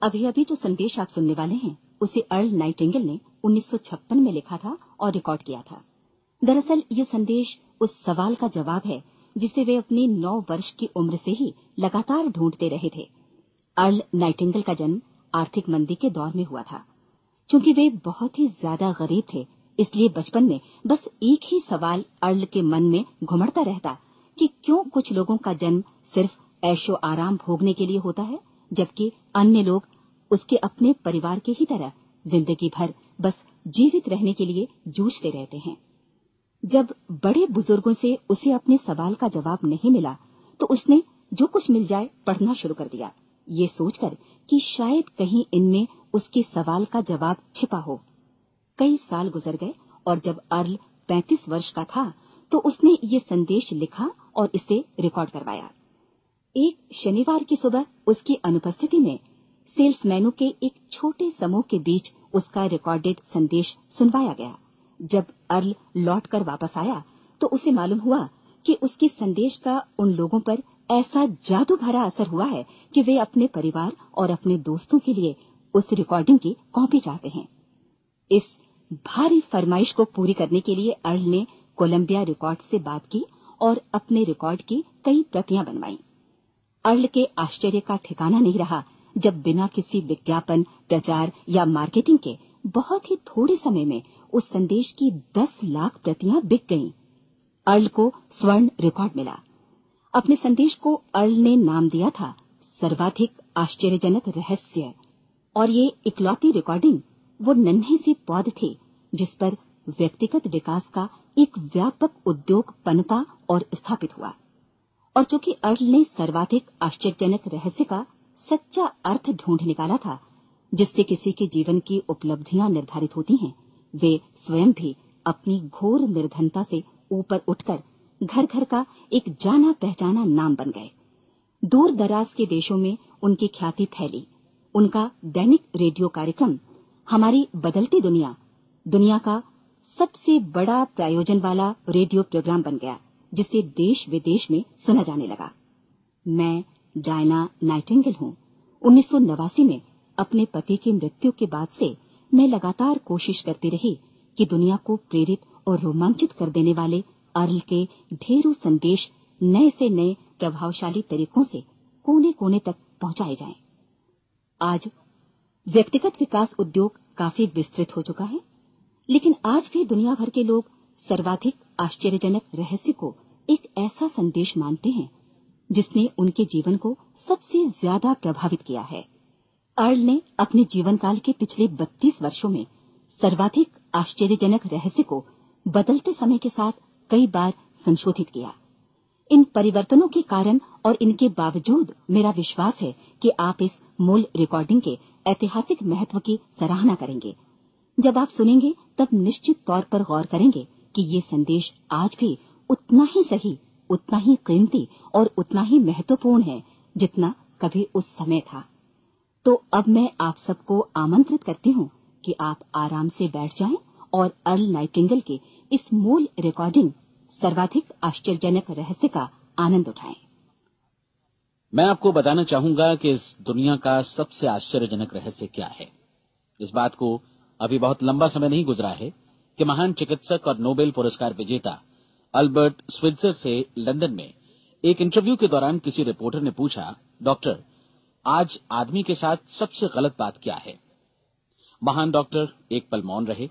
अभी अभी जो संदेश आप सुनने वाले हैं उसे अर्ल नाइटिंगेल ने 1956 में लिखा था और रिकॉर्ड किया था। दरअसल ये संदेश उस सवाल का जवाब है जिसे वे अपनी 9 वर्ष की उम्र से ही लगातार ढूंढते रहे थे। अर्ल नाइटिंगेल का जन्म आर्थिक मंदी के दौर में हुआ था। चूंकि वे बहुत ही ज्यादा गरीब थे, इसलिए बचपन में बस एक ही सवाल अर्ल के मन में घुमड़ता रहता कि क्यों कुछ लोगों का जन्म सिर्फ ऐशो आराम भोगने के लिए होता है, जबकि अन्य लोग उसके अपने परिवार के ही तरह जिंदगी भर बस जीवित रहने के लिए जूझते रहते हैं। जब बड़े बुजुर्गों से उसे अपने सवाल का जवाब नहीं मिला, तो उसने जो कुछ मिल जाए पढ़ना शुरू कर दिया, ये सोचकर कि शायद कहीं इनमें उसके सवाल का जवाब छिपा हो। कई साल गुजर गए और जब अर्ल 35 वर्ष का था तो उसने ये संदेश लिखा और इसे रिकॉर्ड करवाया। एक शनिवार की सुबह उसकी अनुपस्थिति में सेल्समैनों के एक छोटे समूह के बीच उसका रिकॉर्डेड संदेश सुनवाया गया। जब अर्ल लौटकर वापस आया तो उसे मालूम हुआ कि उसके संदेश का उन लोगों पर ऐसा जादू भरा असर हुआ है कि वे अपने परिवार और अपने दोस्तों के लिए उस रिकॉर्डिंग की कॉपी चाहते हैं। इस भारी फरमाइश को पूरी करने के लिए अर्ल ने कोलंबिया रिकॉर्ड से बात की और अपने रिकॉर्ड की कई प्रतियां बनवाईं। अर्ल के आश्चर्य का ठिकाना नहीं रहा जब बिना किसी विज्ञापन, प्रचार या मार्केटिंग के बहुत ही थोड़े समय में उस संदेश की 10 लाख प्रतियां बिक गईं। अर्ल को स्वर्ण रिकॉर्ड मिला। अपने संदेश को अर्ल ने नाम दिया था सर्वाधिक आश्चर्यजनक रहस्य, और ये इकलौती रिकॉर्डिंग वो नन्हे से पौध थे जिस पर व्यक्तिगत विकास का एक व्यापक उद्योग पनपा और स्थापित हुआ। और चूंकि अर्ल ने सर्वाधिक आश्चर्यजनक रहस्य का सच्चा अर्थ ढूंढ निकाला था, जिससे किसी के जीवन की उपलब्धियां निर्धारित होती हैं, वे स्वयं भी अपनी घोर निर्धनता से ऊपर उठकर घर घर का एक जाना पहचाना नाम बन गए। दूर दराज के देशों में उनकी ख्याति फैली। उनका दैनिक रेडियो कार्यक्रम हमारी बदलती दुनिया का सबसे बड़ा प्रायोजन वाला रेडियो प्रोग्राम बन गया, जिसे देश विदेश में सुना जाने लगा। मैं डायना नाइटिंगेल हूँ। 1989 में अपने पति की मृत्यु के बाद से मैं लगातार कोशिश करती रही कि दुनिया को प्रेरित और रोमांचित कर देने वाले अर्ल के ढेरों संदेश नए से नए प्रभावशाली तरीकों से कोने कोने तक पहुंचाए जाएं। आज व्यक्तिगत विकास उद्योग काफी विस्तृत हो चुका है, लेकिन आज भी दुनिया भर के लोग सर्वाधिक आश्चर्यजनक रहस्य को एक ऐसा संदेश मानते हैं जिसने उनके जीवन को सबसे ज्यादा प्रभावित किया है। अर्ल ने अपने जीवन काल के पिछले 32 वर्षों में सर्वाधिक आश्चर्यजनक रहस्य को बदलते समय के साथ कई बार संशोधित किया। इन परिवर्तनों के कारण और इनके बावजूद मेरा विश्वास है कि आप इस मूल रिकॉर्डिंग के ऐतिहासिक महत्व की सराहना करेंगे। जब आप सुनेंगे तब निश्चित तौर पर गौर करेंगे कि ये संदेश आज भी उतना ही सही, उतना ही कीमती और उतना ही महत्वपूर्ण है जितना कभी उस समय था। तो अब मैं आप सबको आमंत्रित करती हूँ कि आप आराम से बैठ जाएं और अर्ल नाइटिंगेल के इस मूल रिकॉर्डिंग सर्वाधिक आश्चर्यजनक रहस्य का आनंद उठाएं। मैं आपको बताना चाहूंगा कि इस दुनिया का सबसे आश्चर्यजनक रहस्य क्या है। इस बात को अभी बहुत लंबा समय नहीं गुजरा है कि महान चिकित्सक और नोबेल पुरस्कार विजेता अल्बर्ट स्विट्जर से लंदन में एक इंटरव्यू के दौरान किसी रिपोर्टर ने पूछा, डॉक्टर, आज आदमी के साथ सबसे गलत बात क्या है? महान डॉक्टर एक पल मौन रहे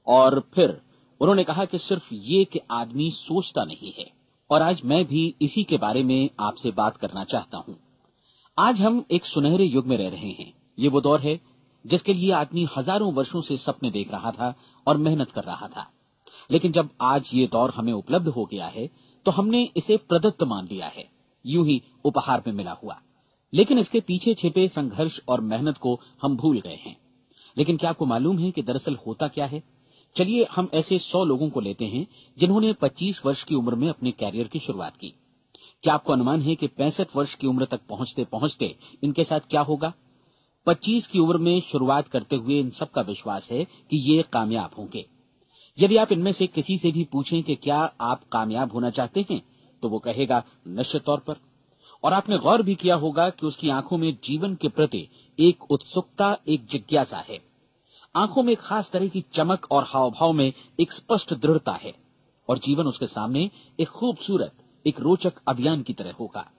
और फिर उन्होंने कहा कि सिर्फ ये कि आदमी सोचता नहीं है। और आज मैं भी इसी के बारे में आपसे बात करना चाहता हूं। आज हम एक सुनहरे युग में रह रहे हैं। ये वो दौर है जिसके लिए आदमी हजारों वर्षों से सपने देख रहा था और मेहनत कर रहा था। लेकिन जब आज ये दौर हमें उपलब्ध हो गया है तो हमने इसे प्रदत्त मान लिया है, यूं ही उपहार में मिला हुआ। लेकिन इसके पीछे छिपे संघर्ष और मेहनत को हम भूल गए हैं। लेकिन क्या आपको मालूम है कि दरअसल होता क्या है? चलिए हम ऐसे 100 लोगों को लेते हैं जिन्होंने 25 वर्ष की उम्र में अपने कैरियर की शुरुआत की। क्या आपको अनुमान है कि 65 वर्ष की उम्र तक पहुंचते पहुंचते इनके साथ क्या होगा? 25 की उम्र में शुरुआत करते हुए इन सबका विश्वास है कि ये कामयाब होंगे। यदि आप इनमें से किसी से भी पूछें कि क्या आप कामयाब होना चाहते हैं, तो वो कहेगा निश्चित तौर पर। और आपने गौर भी किया होगा कि उसकी आंखों में जीवन के प्रति एक उत्सुकता, एक जिज्ञासा है। आंखों में एक खास तरह की चमक और हाव भाव में एक स्पष्ट दृढ़ता है और जीवन उसके सामने एक खूबसूरत, एक रोचक अभियान की तरह होगा।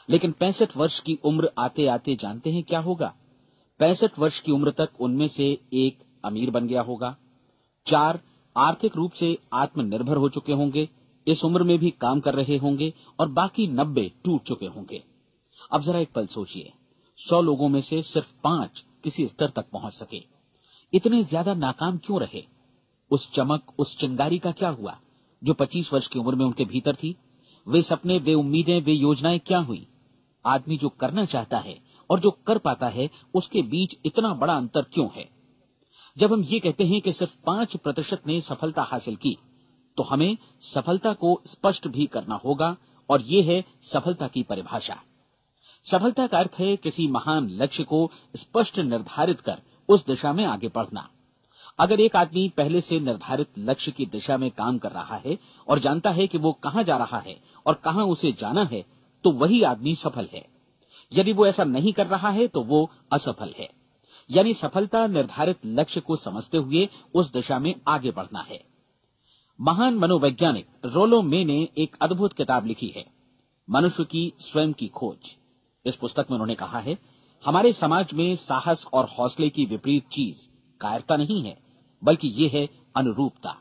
लेकिन 65 वर्ष की उम्र आते आते जानते हैं क्या होगा? 65 वर्ष की उम्र तक उनमें से एक अमीर बन गया होगा, 4 आर्थिक रूप से आत्मनिर्भर हो चुके होंगे, इस उम्र में भी काम कर रहे होंगे और बाकी 90 टूट चुके होंगे। अब जरा एक पल सोचिए, 100 लोगों में से सिर्फ 5 किसी स्तर तक पहुंच सके। इतने ज्यादा नाकाम क्यों रहे? उस चमक, उस चिंगारी का क्या हुआ जो 25 वर्ष की उम्र में उनके भीतर थी? वे सपने, वे उम्मीदें, वे योजनाएं क्या हुई? आदमी जो करना चाहता है और जो कर पाता है, उसके बीच इतना बड़ा अंतर क्यों है? जब हम ये कहते हैं कि सिर्फ 5% ने सफलता हासिल की, तो हमें सफलता को स्पष्ट भी करना होगा, और ये है सफलता की परिभाषा। सफलता का अर्थ है किसी महान लक्ष्य को स्पष्ट निर्धारित कर उस दिशा में आगे बढ़ना। अगर एक आदमी पहले से निर्धारित लक्ष्य की दिशा में काम कर रहा है और जानता है कि वो कहां जा रहा है और कहां उसे जाना है, तो वही आदमी सफल है। यदि वो ऐसा नहीं कर रहा है तो वो असफल है। यानी सफलता निर्धारित लक्ष्य को समझते हुए उस दिशा में आगे बढ़ना है। महान मनोवैज्ञानिक रोलो मे ने एक अद्भुत किताब लिखी है, मनुष्य की स्वयं की खोज। इस पुस्तक में उन्होंने कहा है, हमारे समाज में साहस और हौसले की विपरीत चीज कायरता नहीं है, बल्कि ये है अनुरूपता।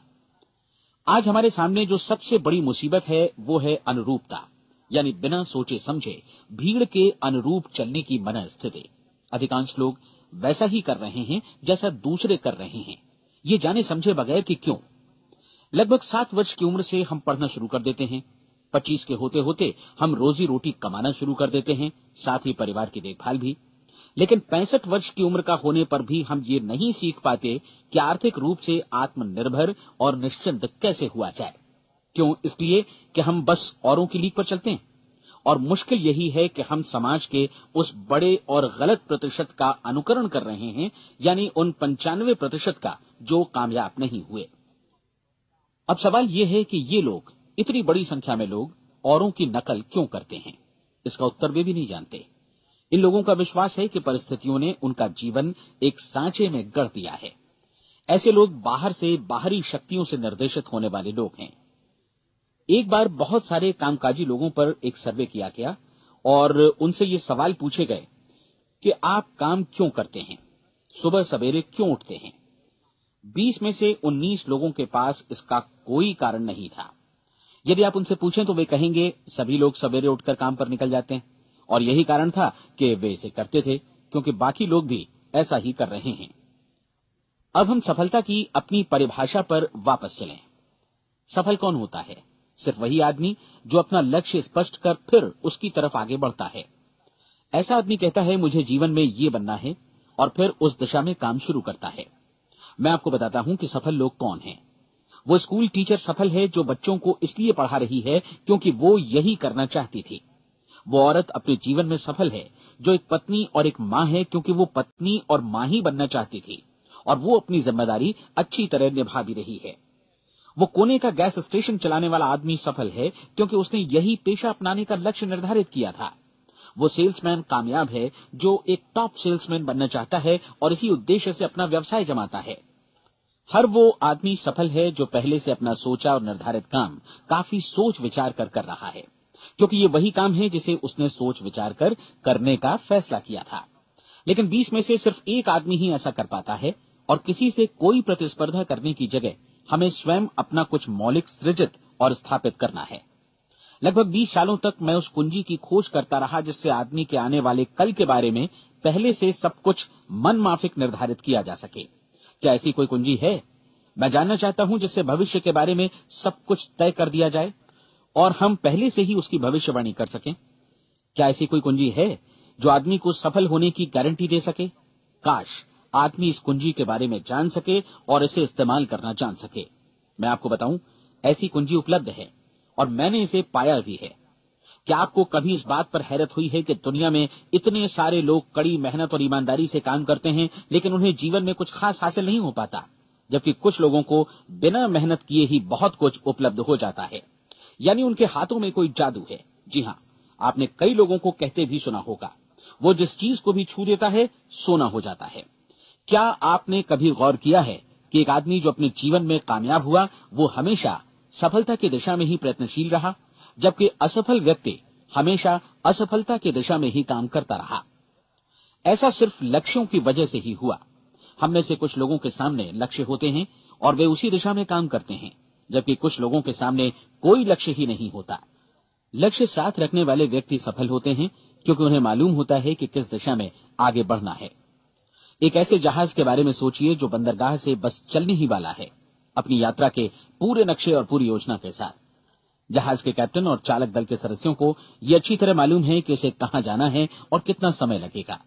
आज हमारे सामने जो सबसे बड़ी मुसीबत है वो है अनुरूपता, यानी बिना सोचे समझे भीड़ के अनुरूप चलने की मनस्थिति। अधिकांश लोग वैसा ही कर रहे हैं जैसा दूसरे कर रहे हैं, ये जाने समझे बगैर कि क्यों। लगभग 7 वर्ष की उम्र से हम पढ़ना शुरू कर देते हैं, 25 के होते होते हम रोजी रोटी कमाना शुरू कर देते हैं, साथ ही परिवार की देखभाल भी। लेकिन 65 वर्ष की उम्र का होने पर भी हम ये नहीं सीख पाते कि आर्थिक रूप से आत्मनिर्भर और निश्चिंत कैसे हुआ जाए। क्यों? इसलिए कि हम बस औरों की लीक पर चलते हैं। और मुश्किल यही है कि हम समाज के उस बड़े और गलत प्रतिशत का अनुकरण कर रहे हैं, यानी उन 95% का जो कामयाब नहीं हुए। अब सवाल यह है कि ये लोग, इतनी बड़ी संख्या में लोग, औरों की नकल क्यों करते हैं? इसका उत्तर वे भी नहीं जानते। इन लोगों का विश्वास है कि परिस्थितियों ने उनका जीवन एक सांचे में गढ़ दिया है। ऐसे लोग बाहर से, बाहरी शक्तियों से निर्देशित होने वाले लोग हैं। एक बार बहुत सारे कामकाजी लोगों पर एक सर्वे किया गया और उनसे ये सवाल पूछे गए कि आप काम क्यों करते हैं, सुबह सवेरे क्यों उठते हैं? 20 में से 19 लोगों के पास इसका कोई कारण नहीं था। यदि आप उनसे पूछें तो वे कहेंगे सभी लोग सवेरे उठकर काम पर निकल जाते हैं, और यही कारण था कि वे इसे करते थे क्योंकि बाकी लोग भी ऐसा ही कर रहे हैं। अब हम सफलता की अपनी परिभाषा पर वापस चलें। सफल कौन होता है? सिर्फ वही आदमी जो अपना लक्ष्य स्पष्ट कर फिर उसकी तरफ आगे बढ़ता है। ऐसा आदमी कहता है मुझे जीवन में ये बनना है, और फिर उस दिशा में काम शुरू करता है। मैं आपको बताता हूं कि सफल लोग कौन हैं। वो स्कूल टीचर सफल है जो बच्चों को इसलिए पढ़ा रही है क्योंकि वो यही करना चाहती थी। वो औरत अपने जीवन में सफल है जो एक पत्नी और एक मां है क्योंकि वो पत्नी और मां ही बनना चाहती थी, और वो अपनी जिम्मेदारी अच्छी तरह निभा भी रही है। वो कोने का गैस स्टेशन चलाने वाला आदमी सफल है क्योंकि उसने यही पेशा अपनाने का लक्ष्य निर्धारित किया था। वो सेल्समैन कामयाब है जो एक टॉप सेल्समैन बनना चाहता है और इसी उद्देश्य से अपना व्यवसाय जमाता है। हर वो आदमी सफल है जो पहले से अपना सोचा और निर्धारित काम काफी सोच विचार कर रहा है, क्योंकि ये वही काम है जिसे उसने सोच विचार कर करने का फैसला किया था। लेकिन 20 में से सिर्फ एक आदमी ही ऐसा कर पाता है, और किसी से कोई प्रतिस्पर्धा करने की जगह हमें स्वयं अपना कुछ मौलिक सृजित और स्थापित करना है। लगभग 20 सालों तक मैं उस कुंजी की खोज करता रहा जिससे आदमी के आने वाले कल के बारे में पहले से सब कुछ मन माफिक निर्धारित किया जा सके। क्या ऐसी कोई कुंजी है? मैं जानना चाहता हूं जिससे भविष्य के बारे में सब कुछ तय कर दिया जाए और हम पहले से ही उसकी भविष्यवाणी कर सकें। क्या ऐसी कोई कुंजी है जो आदमी को सफल होने की गारंटी दे सके? काश आदमी इस कुंजी के बारे में जान सके और इसे इस्तेमाल करना जान सके। मैं आपको बताऊं, ऐसी कुंजी उपलब्ध है और मैंने इसे पाया भी है। क्या आपको कभी इस बात पर हैरत हुई है कि दुनिया में इतने सारे लोग कड़ी मेहनत और ईमानदारी से काम करते हैं लेकिन उन्हें जीवन में कुछ खास हासिल नहीं हो पाता, जबकि कुछ लोगों को बिना मेहनत किए ही बहुत कुछ उपलब्ध हो जाता है। यानी उनके हाथों में कोई जादू है। जी हां, आपने कई लोगों को कहते भी सुना होगा, वो जिस चीज को भी छू देता है सोना हो जाता है। क्या आपने कभी गौर किया है कि एक आदमी जो अपने जीवन में कामयाब हुआ वो हमेशा सफलता की दिशा में ही प्रयत्नशील रहा, जबकि असफल व्यक्ति हमेशा असफलता की दिशा में ही काम करता रहा। ऐसा सिर्फ लक्ष्यों की वजह से ही हुआ। हम में से कुछ लोगों के सामने लक्ष्य होते हैं और वे उसी दिशा में काम करते हैं, जबकि कुछ लोगों के सामने कोई लक्ष्य ही नहीं होता। लक्ष्य साथ रखने वाले व्यक्ति सफल होते हैं क्योंकि उन्हें मालूम होता है कि किस दिशा में आगे बढ़ना है। एक ऐसे जहाज के बारे में सोचिए जो बंदरगाह से बस चलने ही वाला है, अपनी यात्रा के पूरे नक्शे और पूरी योजना के साथ। जहाज के कैप्टन और चालक दल के सदस्यों को यह अच्छी तरह मालूम है कि उसे कहां जाना है और कितना समय लगेगा।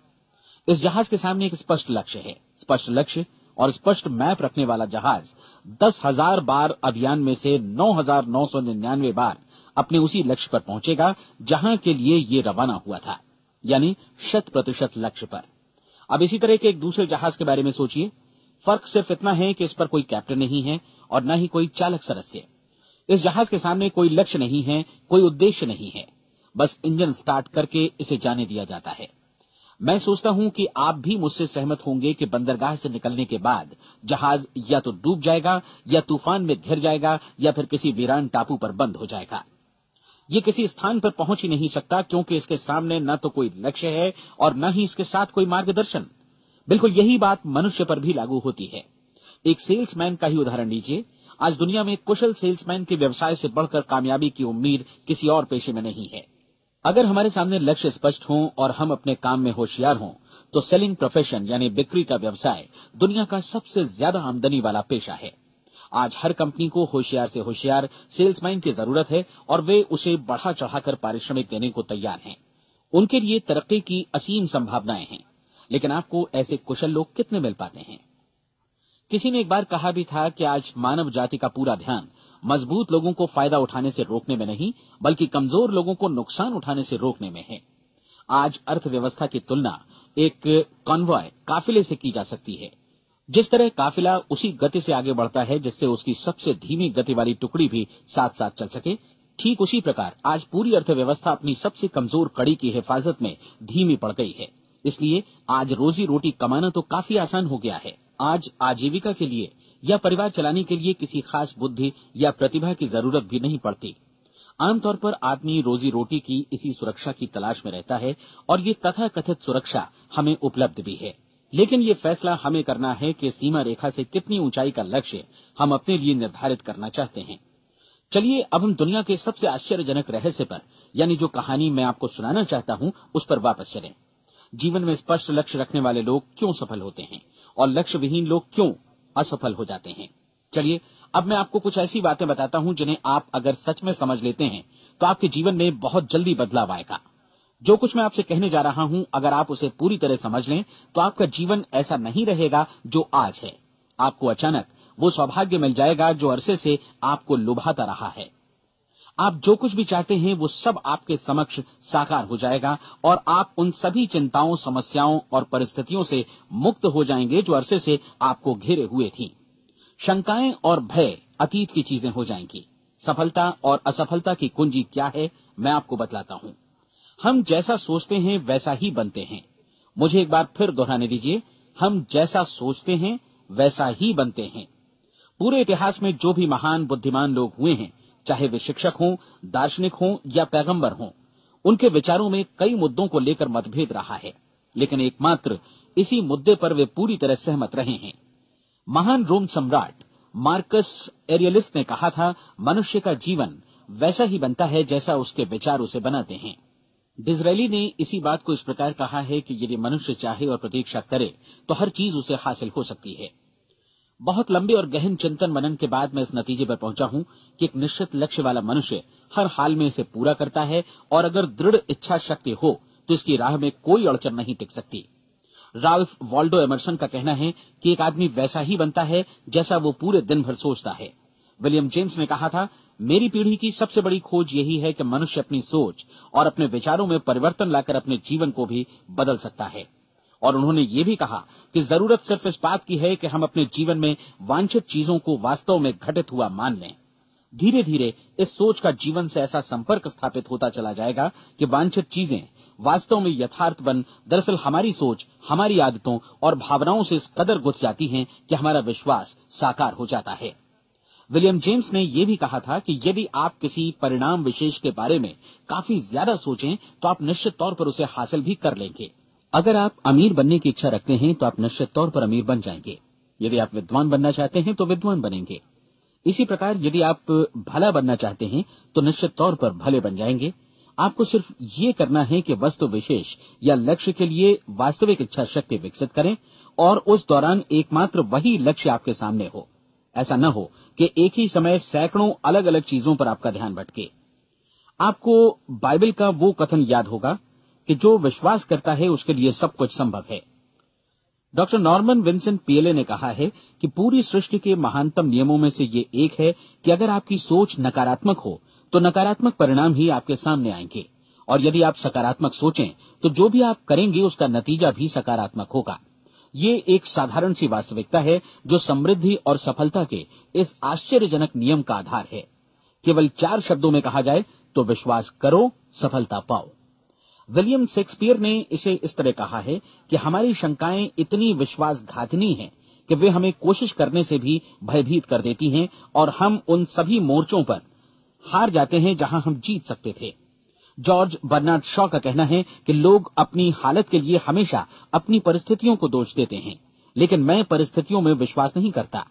इस जहाज के सामने एक स्पष्ट लक्ष्य है। स्पष्ट लक्ष्य और स्पष्ट मैप रखने वाला जहाज 10,000 बार अभियान में से 9,999 बार अपने उसी लक्ष्य पर पहुंचेगा जहां के लिए ये रवाना हुआ था, यानी 100% लक्ष्य पर। अब इसी तरह के एक दूसरे जहाज के बारे में सोचिए। फर्क सिर्फ इतना है कि इस पर कोई कैप्टन नहीं है और न ही कोई चालक सदस्य। इस जहाज के सामने कोई लक्ष्य नहीं है, कोई उद्देश्य नहीं है, बस इंजन स्टार्ट करके इसे जाने दिया जाता है। मैं सोचता हूं कि आप भी मुझसे सहमत होंगे कि बंदरगाह से निकलने के बाद जहाज या तो डूब जाएगा या तूफान में घिर जाएगा या फिर किसी वीरान टापू पर बंद हो जाएगा। ये किसी स्थान पर पहुंच ही नहीं सकता क्योंकि इसके सामने न तो कोई लक्ष्य है और न ही इसके साथ कोई मार्गदर्शन। बिल्कुल यही बात मनुष्य पर भी लागू होती है। एक सेल्समैन का ही उदाहरण लीजिए। आज दुनिया में कुशल सेल्समैन के व्यवसाय से बढ़कर कामयाबी की उम्मीद किसी और पेशे में नहीं है। अगर हमारे सामने लक्ष्य स्पष्ट हों और हम अपने काम में होशियार हों तो सेलिंग प्रोफेशन यानी बिक्री का व्यवसाय दुनिया का सबसे ज्यादा आमदनी वाला पेशा है। आज हर कंपनी को होशियार से होशियार सेल्समैन की जरूरत है और वे उसे बढ़ा चढ़ाकर पारिश्रमिक देने को तैयार हैं। उनके लिए तरक्की की असीम संभावनाएं हैं, लेकिन आपको ऐसे कुशल लोग कितने मिल पाते हैं? किसी ने एक बार कहा भी था कि आज मानव जाति का पूरा ध्यान मजबूत लोगों को फायदा उठाने से रोकने में नहीं, बल्कि कमजोर लोगों को नुकसान उठाने से रोकने में है। आज अर्थव्यवस्था की तुलना एक कॉन्वॉय काफिले से की जा सकती है। जिस तरह काफिला उसी गति से आगे बढ़ता है जिससे उसकी सबसे धीमी गति वाली टुकड़ी भी साथ साथ चल सके, ठीक उसी प्रकार आज पूरी अर्थव्यवस्था अपनी सबसे कमजोर कड़ी की हिफाजत में धीमी पड़ गई है। इसलिए आज रोजी रोटी कमाना तो काफी आसान हो गया है। आज आजीविका के लिए या परिवार चलाने के लिए किसी खास बुद्धि या प्रतिभा की जरूरत भी नहीं पड़ती। आमतौर पर आदमी रोजी रोटी की इसी सुरक्षा की तलाश में रहता है और ये तथाकथित सुरक्षा हमें उपलब्ध भी है। लेकिन ये फैसला हमें करना है कि सीमा रेखा से कितनी ऊंचाई का लक्ष्य हम अपने लिए निर्धारित करना चाहते हैं। चलिए अब हम दुनिया के सबसे आश्चर्यजनक रहस्य पर, यानी जो कहानी मैं आपको सुनाना चाहता हूं, उस पर वापस चलें। जीवन में स्पष्ट लक्ष्य रखने वाले लोग क्यों सफल होते हैं और लक्ष्य विहीन लोग क्यों असफल हो जाते हैं। चलिए अब मैं आपको कुछ ऐसी बातें बताता हूं जिन्हें आप अगर सच में समझ लेते हैं तो आपके जीवन में बहुत जल्दी बदलाव आएगा। जो कुछ मैं आपसे कहने जा रहा हूं, अगर आप उसे पूरी तरह समझ लें तो आपका जीवन ऐसा नहीं रहेगा जो आज है। आपको अचानक वो सौभाग्य मिल जाएगा जो अरसे से आपको लुभाता रहा है। आप जो कुछ भी चाहते हैं वो सब आपके समक्ष साकार हो जाएगा और आप उन सभी चिंताओं, समस्याओं और परिस्थितियों से मुक्त हो जाएंगे जो अरसे से आपको घेरे हुए थी। शंकाएं और भय अतीत की चीजें हो जाएंगी। सफलता और असफलता की कुंजी क्या है, मैं आपको बतलाता हूं। हम जैसा सोचते हैं वैसा ही बनते हैं। मुझे एक बार फिर दोहराने दीजिए, हम जैसा सोचते हैं वैसा ही बनते हैं। पूरे इतिहास में जो भी महान बुद्धिमान लोग हुए हैं, चाहे वे शिक्षक हों, दार्शनिक हों या पैगंबर हों, उनके विचारों में कई मुद्दों को लेकर मतभेद रहा है, लेकिन एकमात्र इसी मुद्दे पर वे पूरी तरह सहमत रहे हैं। महान रोम सम्राट मार्कस एरियलिस ने कहा था, मनुष्य का जीवन वैसा ही बनता है जैसा उसके विचार उसे बनाते हैं। डिज़रायली ने इसी बात को इस प्रकार कहा है कि यदि मनुष्य चाहे और प्रतीक्षा करे तो हर चीज उसे हासिल हो सकती है। बहुत लंबे और गहन चिंतन मनन के बाद मैं इस नतीजे पर पहुंचा हूं कि एक निश्चित लक्ष्य वाला मनुष्य हर हाल में इसे पूरा करता है और अगर दृढ़ इच्छा शक्ति हो तो इसकी राह में कोई अड़चन नहीं टिक सकती। राल्फ वॉल्डो एमर्सन का कहना है कि एक आदमी वैसा ही बनता है जैसा वो पूरे दिन भर सोचता है। विलियम जेम्स ने कहा था, मेरी पीढ़ी की सबसे बड़ी खोज यही है कि मनुष्य अपनी सोच और अपने विचारों में परिवर्तन लाकर अपने जीवन को भी बदल सकता है। और उन्होंने ये भी कहा कि जरूरत सिर्फ इस बात की है कि हम अपने जीवन में वांछित चीजों को वास्तव में घटित हुआ मान लें। धीरे धीरे इस सोच का जीवन से ऐसा संपर्क स्थापित होता चला जाएगा कि वांछित चीजें वास्तव में यथार्थ बन दरअसल हमारी सोच, हमारी आदतों और भावनाओं से इस कदर गुथ जाती हैं कि हमारा विश्वास साकार हो जाता है। विलियम जेम्स ने यह भी कहा था कि यदि आप किसी परिणाम विशेष के बारे में काफी ज्यादा सोचें तो आप निश्चित तौर पर उसे हासिल भी कर लेंगे। अगर आप अमीर बनने की इच्छा रखते हैं तो आप निश्चित तौर पर अमीर बन जाएंगे। यदि आप विद्वान बनना चाहते हैं तो विद्वान बनेंगे। इसी प्रकार यदि आप भला बनना चाहते हैं तो निश्चित तौर पर भले बन जाएंगे। आपको सिर्फ ये करना है कि वस्तु विशेष या लक्ष्य के लिए वास्तविक इच्छा शक्ति विकसित करें और उस दौरान एकमात्र वही लक्ष्य आपके सामने हो। ऐसा न हो कि एक ही समय सैकड़ों अलग अलग चीजों पर आपका ध्यान भटके। आपको बाइबल का वो कथन याद होगा कि जो विश्वास करता है उसके लिए सब कुछ संभव है। डॉक्टर नॉर्मन विंसेंट पीएले ने कहा है कि पूरी सृष्टि के महानतम नियमों में से ये एक है कि अगर आपकी सोच नकारात्मक हो तो नकारात्मक परिणाम ही आपके सामने आएंगे, और यदि आप सकारात्मक सोचें तो जो भी आप करेंगे उसका नतीजा भी सकारात्मक होगा। ये एक साधारण सी वास्तविकता है जो समृद्धि और सफलता के इस आश्चर्यजनक नियम का आधार है। केवल 4 शब्दों में कहा जाए तो विश्वास करो, सफलता पाओ। विलियम शेक्सपियर ने इसे इस तरह कहा है कि हमारी शंकाएं इतनी विश्वासघातिनी हैं कि वे हमें कोशिश करने से भी भयभीत कर देती हैं और हम उन सभी मोर्चों पर हार जाते हैं जहां हम जीत सकते थे। जॉर्ज बर्नार्ड शॉ का कहना है कि लोग अपनी हालत के लिए हमेशा अपनी परिस्थितियों को दोष देते हैं, लेकिन मैं परिस्थितियों में विश्वास नहीं करता।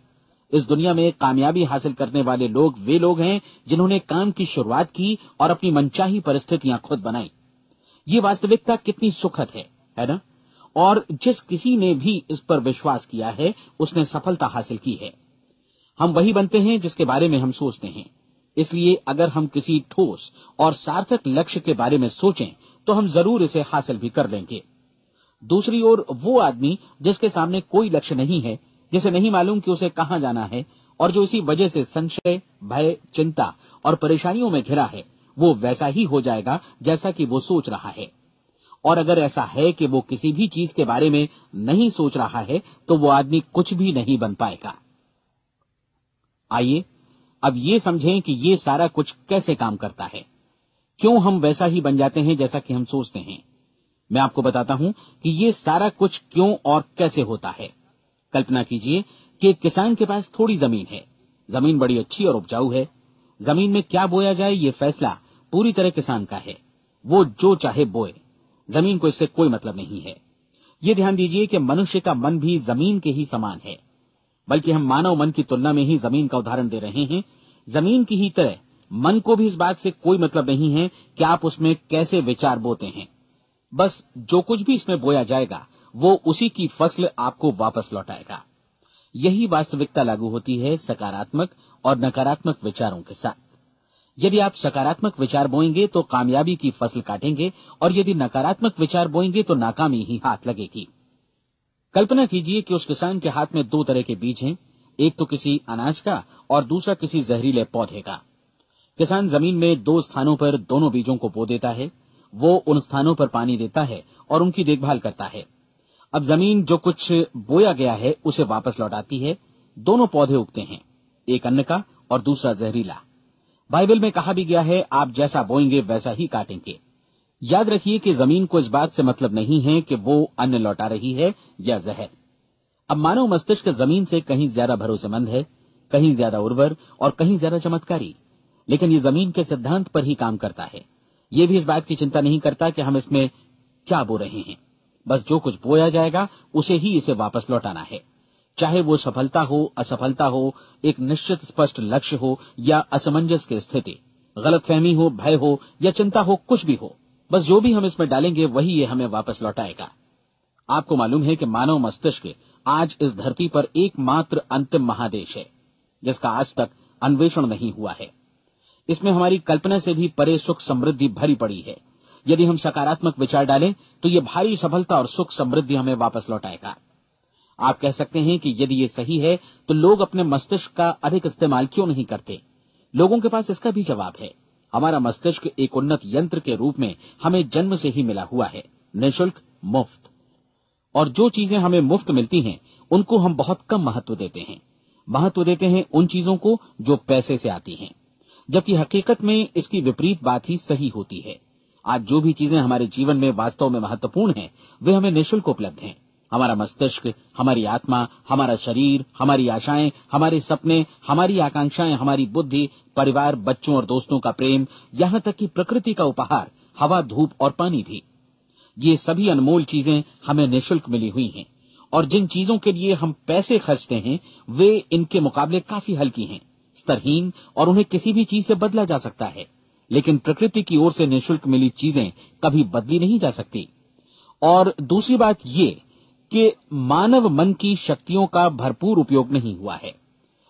इस दुनिया में कामयाबी हासिल करने वाले लोग वे लोग हैं जिन्होंने काम की शुरुआत की और अपनी मनचाही परिस्थितियां खुद बनाई। ये वास्तविकता कितनी सुखद है ना? और जिस किसी ने भी इस पर विश्वास किया है उसने सफलता हासिल की है। हम वही बनते हैं जिसके बारे में हम सोचते हैं। इसलिए अगर हम किसी ठोस और सार्थक लक्ष्य के बारे में सोचें तो हम जरूर इसे हासिल भी कर लेंगे। दूसरी ओर वो आदमी जिसके सामने कोई लक्ष्य नहीं है, जिसे नहीं मालूम कि उसे कहां जाना है और जो इसी वजह से संशय, भय, चिंता और परेशानियों में घिरा है, वो वैसा ही हो जाएगा जैसा कि वो सोच रहा है। और अगर ऐसा है कि वो किसी भी चीज के बारे में नहीं सोच रहा है तो वो आदमी कुछ भी नहीं बन पाएगा। आइए अब ये समझें कि ये सारा कुछ कैसे काम करता है, क्यों हम वैसा ही बन जाते हैं जैसा कि हम सोचते हैं। मैं आपको बताता हूं कि ये सारा कुछ क्यों और कैसे होता है। कल्पना कीजिए कि एक किसान के पास थोड़ी जमीन है। जमीन बड़ी अच्छी और उपजाऊ है। जमीन में क्या बोया जाए ये फैसला पूरी तरह किसान का है। वो जो चाहे बोए, जमीन को इससे कोई मतलब नहीं है। ये ध्यान दीजिए कि मनुष्य का मन भी जमीन के ही समान है, बल्कि हम मानव मन की तुलना में ही जमीन का उदाहरण दे रहे हैं। जमीन की ही तरह मन को भी इस बात से कोई मतलब नहीं है कि आप उसमें कैसे विचार बोते हैं। बस जो कुछ भी इसमें बोया जाएगा वो उसी की फसल आपको वापस लौटाएगा। यही वास्तविकता लागू होती है सकारात्मक और नकारात्मक विचारों के साथ। यदि आप सकारात्मक विचार बोएंगे तो कामयाबी की फसल काटेंगे, और यदि नकारात्मक विचार बोएंगे तो नाकामी ही हाथ लगेगी। कल्पना कीजिए कि उस किसान के हाथ में 2 तरह के बीज हैं, एक तो किसी अनाज का और दूसरा किसी जहरीले पौधे का। किसान जमीन में 2 स्थानों पर दोनों बीजों को बो देता है। वो उन स्थानों पर पानी देता है और उनकी देखभाल करता है। अब जमीन जो कुछ बोया गया है उसे वापस लौटाती है। दोनों पौधे उगते हैं, एक अन्न का और दूसरा जहरीला। बाइबल में कहा भी गया है, आप जैसा बोएंगे वैसा ही काटेंगे। याद रखिए कि जमीन को इस बात से मतलब नहीं है कि वो अन्न लौटा रही है या जहर। अब मानव मस्तिष्क जमीन से कहीं ज्यादा भरोसेमंद है, कहीं ज्यादा उर्वर और कहीं ज्यादा चमत्कारी, लेकिन ये जमीन के सिद्धांत पर ही काम करता है। ये भी इस बात की चिंता नहीं करता कि हम इसमें क्या बो रहे हैं। बस जो कुछ बोया जाएगा उसे ही इसे वापस लौटाना है, चाहे वो सफलता हो, असफलता हो, एक निश्चित स्पष्ट लक्ष्य हो या असमंजस की स्थिति, गलतफहमी हो, भय हो या चिंता हो, कुछ भी हो। बस जो भी हम इसमें डालेंगे वही ये हमें वापस लौटाएगा। आपको मालूम है कि मानव मस्तिष्क आज इस धरती पर एकमात्र अंतिम महादेश है जिसका आज तक अन्वेषण नहीं हुआ है। इसमें हमारी कल्पना से भी परे सुख समृद्धि भरी पड़ी है। यदि हम सकारात्मक विचार डालें तो ये भारी सफलता और सुख समृद्धि हमें वापस लौटाएगा। आप कह सकते हैं कि यदि ये सही है तो लोग अपने मस्तिष्क का अधिक इस्तेमाल क्यों नहीं करते? लोगों के पास इसका भी जवाब है। हमारा मस्तिष्क एक उन्नत यंत्र के रूप में हमें जन्म से ही मिला हुआ है, निःशुल्क, मुफ्त। और जो चीजें हमें मुफ्त मिलती हैं उनको हम बहुत कम महत्व देते हैं। महत्व देते हैं उन चीजों को जो पैसे से आती हैं। जबकि हकीकत में इसकी विपरीत बात ही सही होती है। आज जो भी चीजें हमारे जीवन में वास्तव में महत्वपूर्ण हैं, वे हमें निःशुल्क उपलब्ध हैं। हमारा मस्तिष्क, हमारी आत्मा, हमारा शरीर, हमारी आशाएं, हमारे सपने, हमारी आकांक्षाएं, हमारी बुद्धि, परिवार, बच्चों और दोस्तों का प्रेम, यहाँ तक कि प्रकृति का उपहार, हवा, धूप और पानी भी, ये सभी अनमोल चीजें हमें निःशुल्क मिली हुई हैं। और जिन चीजों के लिए हम पैसे खर्चते हैं, वे इनके मुकाबले काफी हल्की हैं, स्तरहीन, और उन्हें किसी भी चीज से बदला जा सकता है। लेकिन प्रकृति की ओर से निःशुल्क मिली चीजें कभी बदली नहीं जा सकती। और दूसरी बात ये कि मानव मन की शक्तियों का भरपूर उपयोग नहीं हुआ है।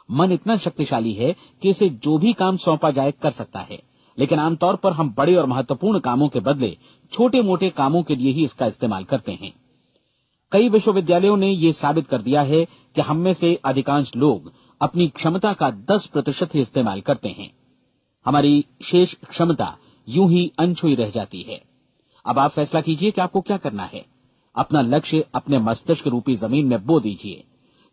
मन इतना शक्तिशाली है कि इसे जो भी काम सौंपा जाए कर सकता है, लेकिन आमतौर पर हम बड़े और महत्वपूर्ण कामों के बदले छोटे मोटे कामों के लिए ही इसका इस्तेमाल करते हैं। कई विश्वविद्यालयों ने यह साबित कर दिया है कि हम में से अधिकांश लोग अपनी क्षमता का 10% ही इस्तेमाल करते हैं। हमारी शेष क्षमता यूं ही अनछुई रह जाती है। अब आप फैसला कीजिए कि आपको क्या करना है। अपना लक्ष्य अपने मस्तिष्क रूपी जमीन में बो दीजिए।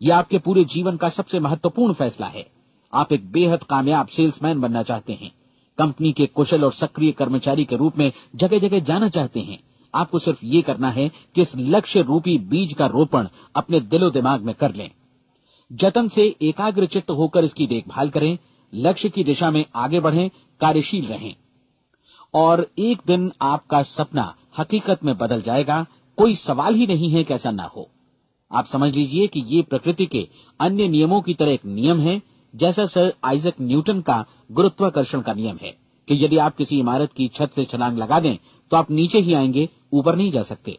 यह आपके पूरे जीवन का सबसे महत्वपूर्ण फैसला है। आप एक बेहद कामयाब सेल्समैन बनना चाहते हैं, कंपनी के कुशल और सक्रिय कर्मचारी के रूप में जगह जगह जाना चाहते हैं। आपको सिर्फ ये करना है कि इस लक्ष्य रूपी बीज का रोपण अपने दिलो दिमाग में कर लें। जतन से एकाग्रचित्त होकर इसकी देखभाल करें, लक्ष्य की दिशा में आगे बढ़ें, कार्यशील रहें, और एक दिन आपका सपना हकीकत में बदल जाएगा। कोई सवाल ही नहीं है कि ऐसा ना हो। आप समझ लीजिए कि ये प्रकृति के अन्य नियमों की तरह एक नियम है, जैसा सर आइजक न्यूटन का गुरुत्वाकर्षण का नियम है कि यदि आप किसी इमारत की छत से छलांग लगा दें तो आप नीचे ही आएंगे, ऊपर नहीं जा सकते।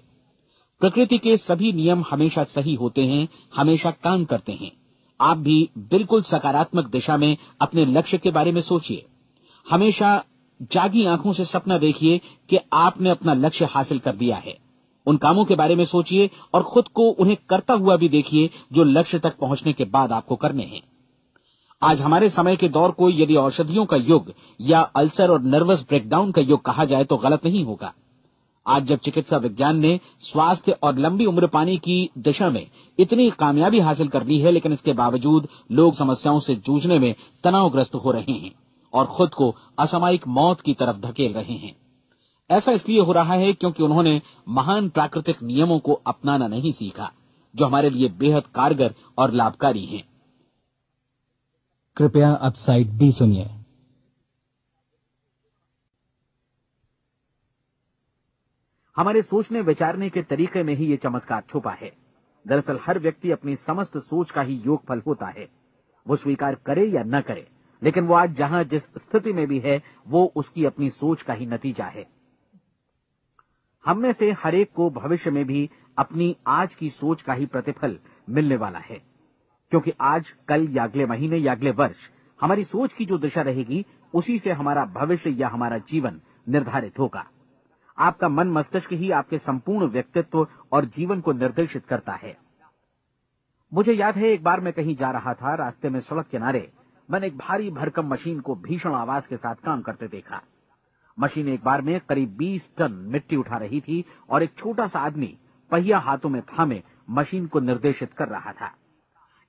प्रकृति के सभी नियम हमेशा सही होते हैं, हमेशा काम करते हैं। आप भी बिल्कुल सकारात्मक दिशा में अपने लक्ष्य के बारे में सोचिए। हमेशा जागी आंखों से सपना देखिए कि आपने अपना लक्ष्य हासिल कर दिया है। उन कामों के बारे में सोचिए और खुद को उन्हें करता हुआ भी देखिए जो लक्ष्य तक पहुंचने के बाद आपको करने हैं। आज हमारे समय के दौर को यदि औषधियों का युग या अल्सर और नर्वस ब्रेकडाउन का युग कहा जाए तो गलत नहीं होगा। आज जब चिकित्सा विज्ञान ने स्वास्थ्य और लंबी उम्र पाने की दिशा में इतनी कामयाबी हासिल कर ली है, लेकिन इसके बावजूद लोग समस्याओं से जूझने में तनावग्रस्त हो रहे हैं और खुद को असामयिक मौत की तरफ धकेल रहे हैं। ऐसा इसलिए हो रहा है क्योंकि उन्होंने महान प्राकृतिक नियमों को अपनाना नहीं सीखा, जो हमारे लिए बेहद कारगर और लाभकारी हैं। कृपया अब साइड बी सुनिए। हमारे सोचने विचारने के तरीके में ही ये चमत्कार छुपा है। दरअसल हर व्यक्ति अपनी समस्त सोच का ही योगफल होता है, वो स्वीकार करे या न करे, लेकिन वो आज जहां जिस स्थिति में भी है वो उसकी अपनी सोच का ही नतीजा है। हम में से हर एक को भविष्य में भी अपनी आज की सोच का ही प्रतिफल मिलने वाला है, क्योंकि आज, कल या अगले महीने या अगले वर्ष हमारी सोच की जो दिशा रहेगी उसी से हमारा भविष्य या हमारा जीवन निर्धारित होगा। आपका मन मस्तिष्क ही आपके संपूर्ण व्यक्तित्व और जीवन को निर्देशित करता है। मुझे याद है एक बार मैं कहीं जा रहा था, रास्ते में सड़क किनारे मैंने एक भारी भरकम मशीन को भीषण आवाज के साथ काम करते देखा। मशीन एक बार में करीब 20 टन मिट्टी उठा रही थी और एक छोटा सा आदमी पहिया हाथों में थामे मशीन को निर्देशित कर रहा था।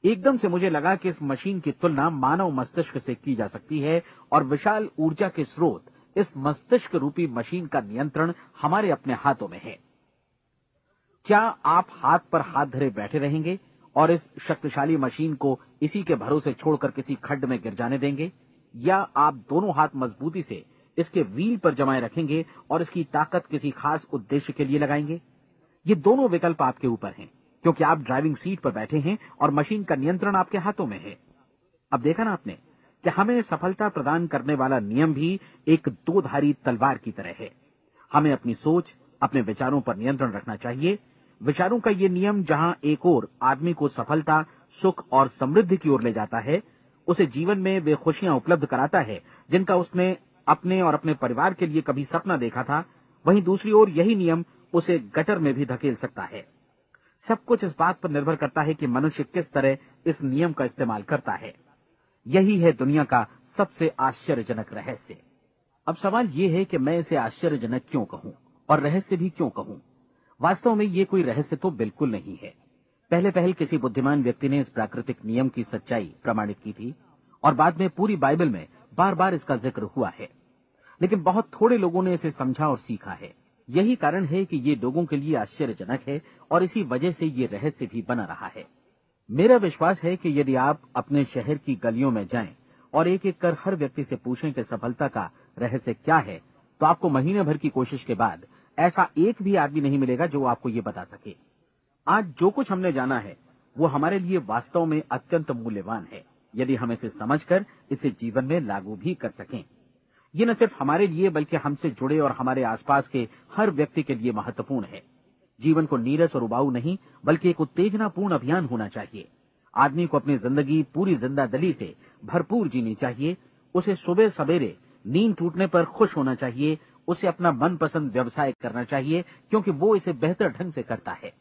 एकदम से मुझे लगा कि इस मशीन की तुलना मानव मस्तिष्क से की जा सकती है और विशाल ऊर्जा के स्रोत इस मस्तिष्क रूपी मशीन का नियंत्रण हमारे अपने हाथों में है। क्या आप हाथ पर हाथ धरे बैठे रहेंगे और इस शक्तिशाली मशीन को इसी के भरोसे छोड़कर किसी खड्ड में गिर जाने देंगे, या आप दोनों हाथ मजबूती से इसके व्हील पर जमाए रखेंगे और इसकी ताकत किसी खास उद्देश्य के लिए लगाएंगे? ये दोनों विकल्प आपके ऊपर हैं, क्योंकि आप ड्राइविंग सीट पर बैठे हैं और मशीन का नियंत्रण आपके हाथों में है। अब देखा ना आपने कि हमें सफलता प्रदान करने वाला नियम भी एक दोधारी तलवार की तरह है। हमें अपनी सोच, अपने विचारों पर नियंत्रण रखना चाहिए। विचारों का ये नियम जहां एक ओर आदमी को सफलता, सुख और समृद्धि की ओर ले जाता है, उसे जीवन में वे खुशियां उपलब्ध कराता है जिनका उसने अपने और अपने परिवार के लिए कभी सपना देखा था, वहीं दूसरी ओर यही नियम उसे गटर में भी धकेल सकता है। सब कुछ इस बात पर निर्भर करता है कि मनुष्य किस तरह इस नियम का इस्तेमाल करता है। यही है दुनिया का सबसे आश्चर्यजनक रहस्य। अब सवाल यह है कि मैं इसे आश्चर्यजनक क्यों कहूं और रहस्य भी क्यों कहूं। वास्तव में ये कोई रहस्य तो बिल्कुल नहीं है। पहले किसी बुद्धिमान व्यक्ति ने इस प्राकृतिक नियम की सच्चाई प्रमाणित की थी और बाद में पूरी बाइबल में बार बार इसका जिक्र हुआ है, लेकिन बहुत थोड़े लोगों ने इसे समझा और सीखा है। यही कारण है कि ये लोगों के लिए आश्चर्यजनक है और इसी वजह से ये रहस्य भी बना रहा है। मेरा विश्वास है कि यदि आप अपने शहर की गलियों में जाएं और एक एक कर हर व्यक्ति से पूछें कि सफलता का रहस्य क्या है, तो आपको महीने भर की कोशिश के बाद ऐसा एक भी आदमी नहीं मिलेगा जो आपको ये बता सके। आज जो कुछ हमने जाना है वो हमारे लिए वास्तव में अत्यंत मूल्यवान है, यदि हम इसे समझकर इसे जीवन में लागू भी कर सकें। ये न सिर्फ हमारे लिए बल्कि हमसे जुड़े और हमारे आसपास के हर व्यक्ति के लिए महत्वपूर्ण है। जीवन को नीरस और उबाऊ नहीं बल्कि एक उत्तेजनापूर्ण अभियान होना चाहिए। आदमी को अपनी जिंदगी पूरी जिंदादिली से भरपूर जीनी चाहिए। उसे सुबह सवेरे नींद टूटने पर खुश होना चाहिए। उसे अपना मनपसंद व्यवसाय करना चाहिए क्योंकि वो इसे बेहतर ढंग से करता है।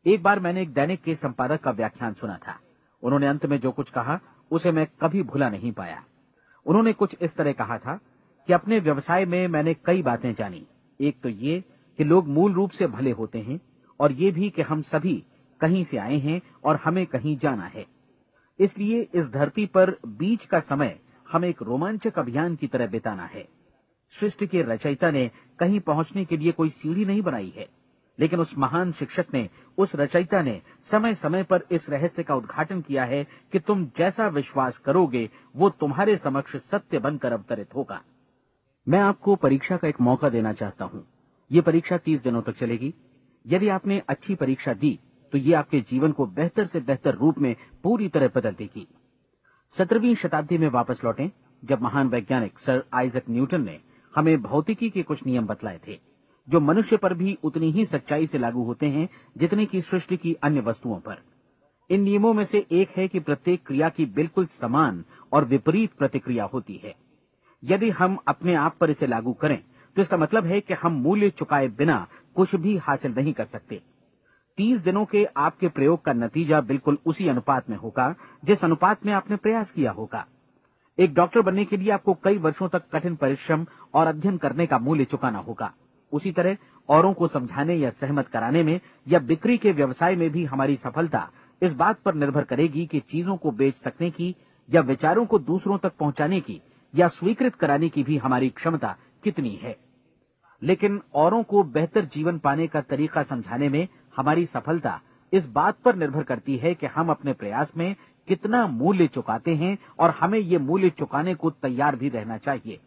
एक बार मैंने एक दैनिक के संपादक का व्याख्यान सुना था। उन्होंने अंत में जो कुछ कहा उसे मैं कभी भुला नहीं पाया। उन्होंने कुछ इस तरह कहा था कि अपने व्यवसाय में मैंने कई बातें जानी। एक तो ये कि लोग मूल रूप से भले होते हैं और ये भी कि हम सभी कहीं से आए हैं और हमें कहीं जाना है। इसलिए इस धरती पर बीच का समय हमें एक रोमांचक अभियान की तरह बिताना है। सृष्टि के रचयिता ने कहीं पहुंचने के लिए कोई सीढ़ी नहीं बनाई है, लेकिन उस महान शिक्षक ने, उस रचयिता ने समय समय पर इस रहस्य का उद्घाटन किया है कि तुम जैसा विश्वास करोगे वो तुम्हारे समक्ष सत्य बनकर अवतरित होगा। मैं आपको परीक्षा का एक मौका देना चाहता हूं। ये परीक्षा 30 दिनों तक चलेगी। यदि आपने अच्छी परीक्षा दी तो ये आपके जीवन को बेहतर से बेहतर रूप में पूरी तरह बदल देगी। 17वीं शताब्दी में वापस लौटें, जब महान वैज्ञानिक सर आइजक न्यूटन ने हमें भौतिकी के कुछ नियम बतलाए थे, जो मनुष्य पर भी उतनी ही सच्चाई से लागू होते हैं जितनी की सृष्टि की अन्य वस्तुओं पर। इन नियमों में से एक है कि प्रत्येक क्रिया की बिल्कुल समान और विपरीत प्रतिक्रिया होती है। यदि हम अपने आप पर इसे लागू करें तो इसका मतलब है कि हम मूल्य चुकाए बिना कुछ भी हासिल नहीं कर सकते। 30 दिनों के आपके प्रयोग का नतीजा बिल्कुल उसी अनुपात में होगा जिस अनुपात में आपने प्रयास किया होगा। एक डॉक्टर बनने के लिए आपको कई वर्षों तक कठिन परिश्रम और अध्ययन करने का मूल्य चुकाना होगा। उसी तरह औरों को समझाने या सहमत कराने में या बिक्री के व्यवसाय में भी हमारी सफलता इस बात पर निर्भर करेगी कि चीजों को बेच सकने की या विचारों को दूसरों तक पहुंचाने की या स्वीकृत कराने की भी हमारी क्षमता कितनी है। लेकिन औरों को बेहतर जीवन पाने का तरीका समझाने में हमारी सफलता इस बात पर निर्भर करती है कि हम अपने प्रयास में कितना मूल्य चुकाते हैं और हमें ये मूल्य चुकाने को तैयार भी रहना चाहिए।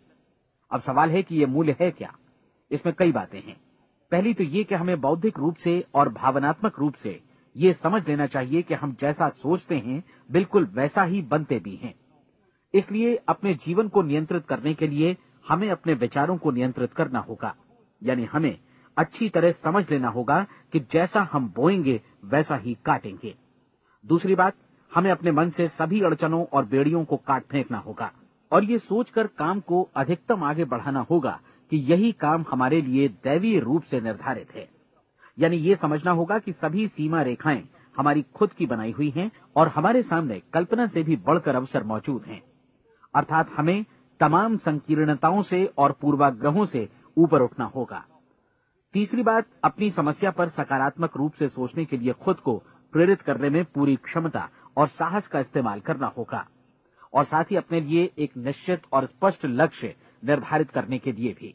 अब सवाल है कि ये मूल्य है क्या? इसमें कई बातें हैं। पहली तो ये कि हमें बौद्धिक रूप से और भावनात्मक रूप से ये समझ लेना चाहिए कि हम जैसा सोचते हैं बिल्कुल वैसा ही बनते भी हैं। इसलिए अपने जीवन को नियंत्रित करने के लिए हमें अपने विचारों को नियंत्रित करना होगा। यानी हमें अच्छी तरह समझ लेना होगा कि जैसा हम बोएंगे वैसा ही काटेंगे। दूसरी बात, हमें अपने मन से सभी अड़चनों और बेड़ियों को काट फेंकना होगा और ये सोचकर काम को अधिकतम आगे बढ़ाना होगा कि यही काम हमारे लिए दैवीय रूप से निर्धारित है। यानी ये समझना होगा कि सभी सीमा रेखाएं हमारी खुद की बनाई हुई हैं और हमारे सामने कल्पना से भी बढ़कर अवसर मौजूद हैं। अर्थात हमें तमाम संकीर्णताओं से और पूर्वाग्रहों से ऊपर उठना होगा। तीसरी बात, अपनी समस्या पर सकारात्मक रूप से सोचने के लिए खुद को प्रेरित करने में पूरी क्षमता और साहस का इस्तेमाल करना होगा और साथ ही अपने लिए एक निश्चित और स्पष्ट लक्ष्य निर्धारित करने के लिए भी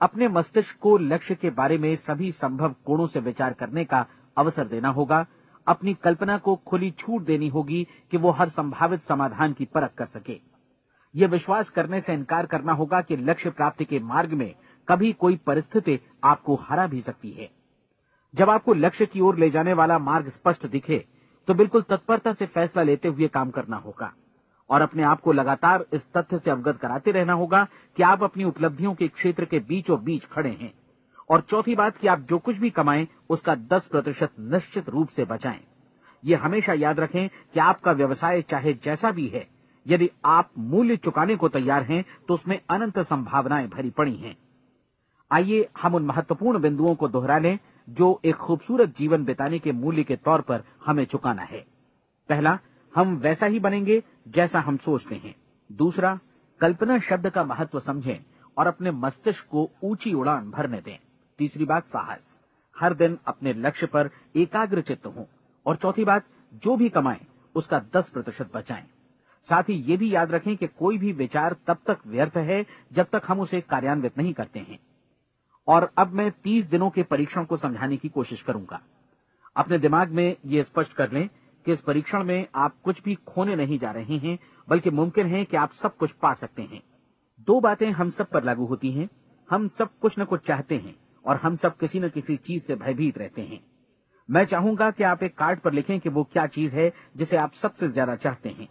अपने मस्तिष्क को लक्ष्य के बारे में सभी संभव कोणों से विचार करने का अवसर देना होगा। अपनी कल्पना को खुली छूट देनी होगी कि वो हर संभावित समाधान की परख कर सके। यह विश्वास करने से इनकार करना होगा कि लक्ष्य प्राप्ति के मार्ग में कभी कोई परिस्थिति आपको हरा भी सकती है। जब आपको लक्ष्य की ओर ले जाने वाला मार्ग स्पष्ट दिखे तो बिल्कुल तत्परता से फैसला लेते हुए काम करना होगा और अपने आप को लगातार इस तथ्य से अवगत कराते रहना होगा कि आप अपनी उपलब्धियों के क्षेत्र के बीचों बीच खड़े हैं। और चौथी बात कि आप जो कुछ भी कमाएं उसका 10% निश्चित रूप से बचाएं। ये हमेशा याद रखें कि आपका व्यवसाय चाहे जैसा भी है, यदि आप मूल्य चुकाने को तैयार हैं तो उसमें अनंत संभावनाएं भरी पड़ी हैं। आइए हम उन महत्वपूर्ण बिंदुओं को दोहरा लें जो एक खूबसूरत जीवन बिताने के मूल्य के तौर पर हमें चुकाना है। पहला, हम वैसा ही बनेंगे जैसा हम सोचते हैं। दूसरा, कल्पना शब्द का महत्व समझें और अपने मस्तिष्क को ऊंची उड़ान भरने दें। तीसरी बात, साहस, हर दिन अपने लक्ष्य पर एकाग्रचित्त हों। और चौथी बात, जो भी कमाएं उसका 10% बचाएं। साथ ही ये भी याद रखें कि कोई भी विचार तब तक व्यर्थ है जब तक हम उसे कार्यान्वित नहीं करते हैं। और अब मैं 30 दिनों के परीक्षण को समझाने की कोशिश करूंगा। अपने दिमाग में ये स्पष्ट कर लें कि इस परीक्षण में आप कुछ भी खोने नहीं जा रहे हैं, बल्कि मुमकिन है कि आप सब कुछ पा सकते हैं। 2 बातें हम सब पर लागू होती हैं। हम सब कुछ न कुछ चाहते हैं और हम सब किसी न किसी चीज से भयभीत रहते हैं। मैं चाहूंगा कि आप एक कार्ड पर लिखें कि वो क्या चीज है जिसे आप सबसे ज्यादा चाहते हैं।